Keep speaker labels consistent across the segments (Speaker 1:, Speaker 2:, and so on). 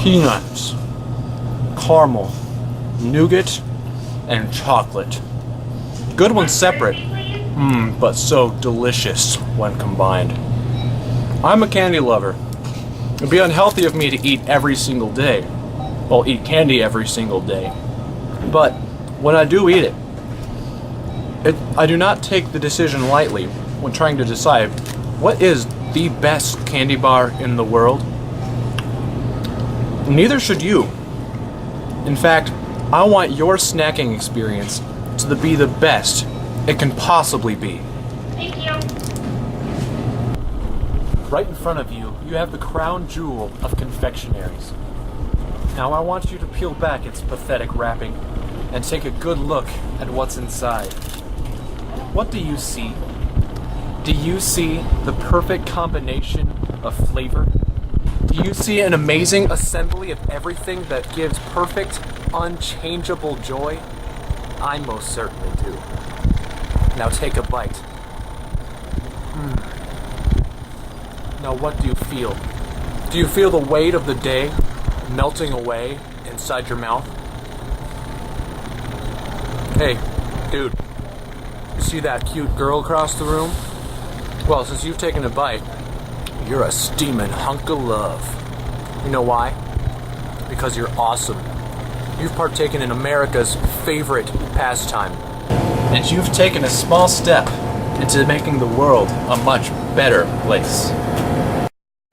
Speaker 1: peanuts, caramel, nougat, and chocolate. Good when separate, but so delicious when combined. I'm a candy lover. It'd be unhealthy of me to eat every single day. Well, eat candy every single day. But when I do eat it, I do not take the decision lightly when trying to decide what is the best candy bar in the world. Neither should you. In fact, I want your snacking experience to be the best it can possibly be.
Speaker 2: Thank you.
Speaker 1: Right in front of you, you have the crown jewel of confectionaries. Now I want you to peel back its pathetic wrapping and take a good look at what's inside. What do you see? Do you see the perfect combination of flavor? Do you see an amazing assembly of everything that gives perfect, unchangeable joy? I most certainly do. Now take a bite. Now what do you feel? Do you feel the weight of the day melting away inside your mouth? Hey, dude, you see that cute girl across the room? Well, since you've taken a bite, you're a steaming hunk of love. You know why? Because you're awesome. You've partaken in America's favorite pastime. And you've taken a small step into making the world a much better place.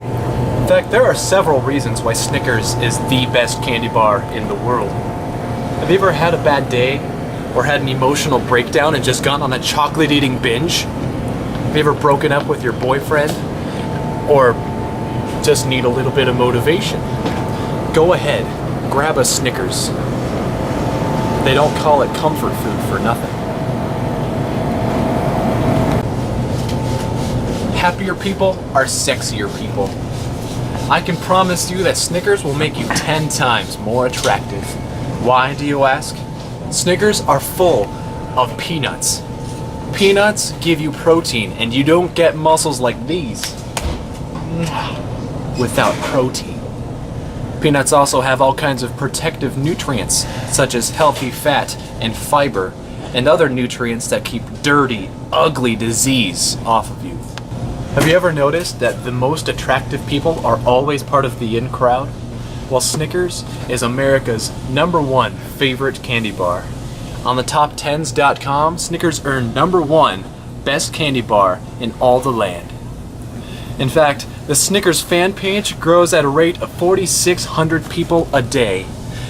Speaker 1: In fact, there are several reasons why Snickers is the best candy bar in the world. Have you ever had a bad day? Or had an emotional breakdown and just gone on a chocolate eating binge? Have you ever broken up with your boyfriend? Or just need a little bit of motivation? Go ahead, grab a Snickers. They don't call it comfort food for nothing. Happier people are sexier people. I can promise you that Snickers will make you 10 times more attractive. Why, do you ask? Snickers are full of peanuts. Peanuts give you protein, and you don't get muscles like these without protein. Peanuts also have all kinds of protective nutrients, such as healthy fat and fiber, and other nutrients that keep dirty, ugly disease off of you. Have you ever noticed that the most attractive people are always part of the in crowd? Well, Snickers is America's #1 favorite candy bar. On the top10s.com, Snickers earned #1 best candy bar in all the land. In fact, the Snickers fan page grows at a rate of 4,600 people a day,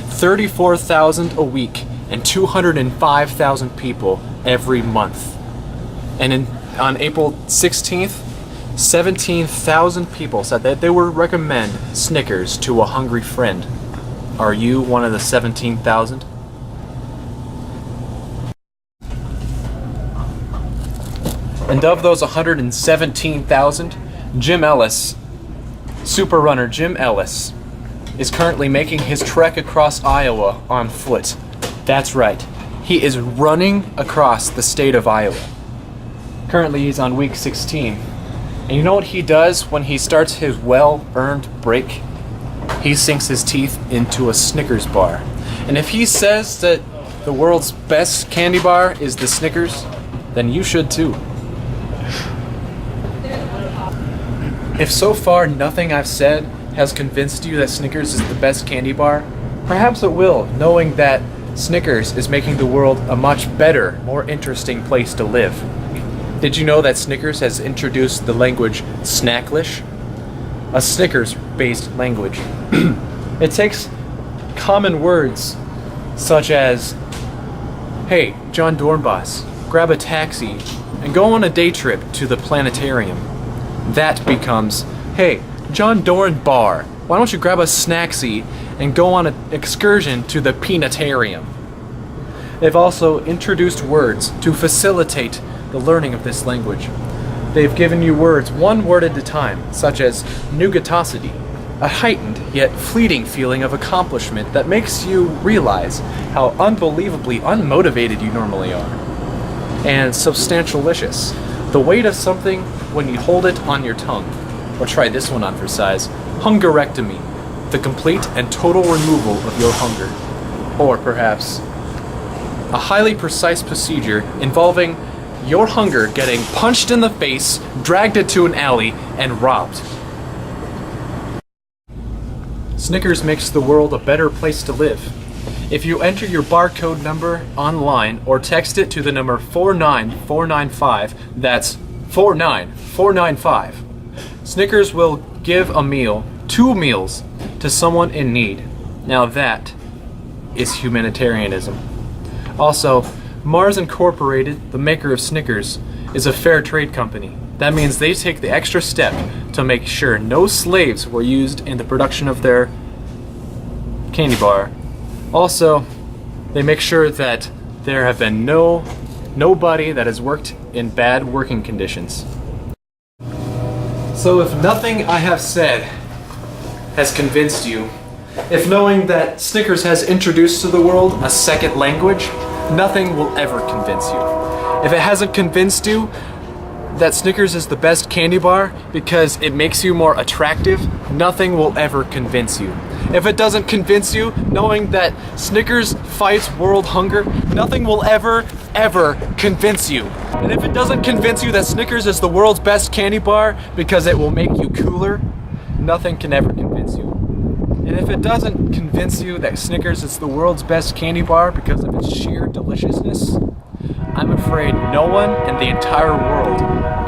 Speaker 1: 34,000 a week, and 205,000 people every month. And on April 16th, 17,000 people said that they would recommend Snickers to a hungry friend. Are you one of the 17,000? And of those 117,000, Jim Ellis, super runner Jim Ellis, is currently making his trek across Iowa on foot. That's right, he is running across the state of Iowa. Currently he's on week 16. And you know what he does when he starts his well-earned break? He sinks his teeth into a Snickers bar. And if he says that the world's best candy bar is the Snickers, then you should too. If so far nothing I've said has convinced you that Snickers is the best candy bar, perhaps it will, knowing that Snickers is making the world a much better, more interesting place to live. Did you know that Snickers has introduced the language Snacklish? A Snickers-based language. It takes common words such as, hey, John Dornbos, grab a taxi and go on a day trip to the planetarium. That becomes, hey, John Dorn Bar, why don't you grab a snacksy and go on an excursion to the peanutarium? They've also introduced words to facilitate the learning of this language. They've given you words one word at a time, such as nougatosity, a heightened yet fleeting feeling of accomplishment that makes you realize how unbelievably unmotivated you normally are. And substantialicious, the weight of something when you hold it on your tongue. Or try this one on for size, hungerectomy, the complete and total removal of your hunger. Or perhaps a highly precise procedure involving your hunger getting punched in the face, dragged into an alley, and robbed. Snickers makes the world a better place to live. If you enter your barcode number online or text it to the number 49495, that's 49495, Snickers will give a meal, 2 meals, to someone in need. Now that is humanitarianism. Also, Mars Incorporated, the maker of Snickers, is a fair trade company. That means they take the extra step to make sure no slaves were used in the production of their candy bar. Also, they make sure that there have been nobody that has worked in bad working conditions. So if nothing I have said has convinced you, if knowing that Snickers has introduced to the world a second language, nothing will ever convince you. If it hasn't convinced you that Snickers is the best candy bar because it makes you more attractive, nothing will ever convince you. If it doesn't convince you, knowing that Snickers fights world hunger, nothing will ever convince you. And if it doesn't convince you that Snickers is the world's best candy bar because it will make you cooler, nothing can ever convince you. And if it doesn't convince you that Snickers is the world's best candy bar because of its sheer deliciousness, I'm afraid no one in the entire world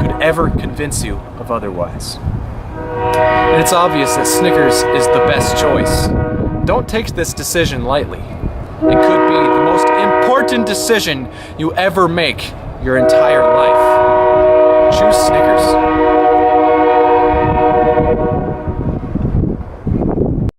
Speaker 1: could ever convince you of otherwise. And it's obvious that Snickers is the best choice. Don't take this decision lightly. It could be the most important decision you ever make your entire life.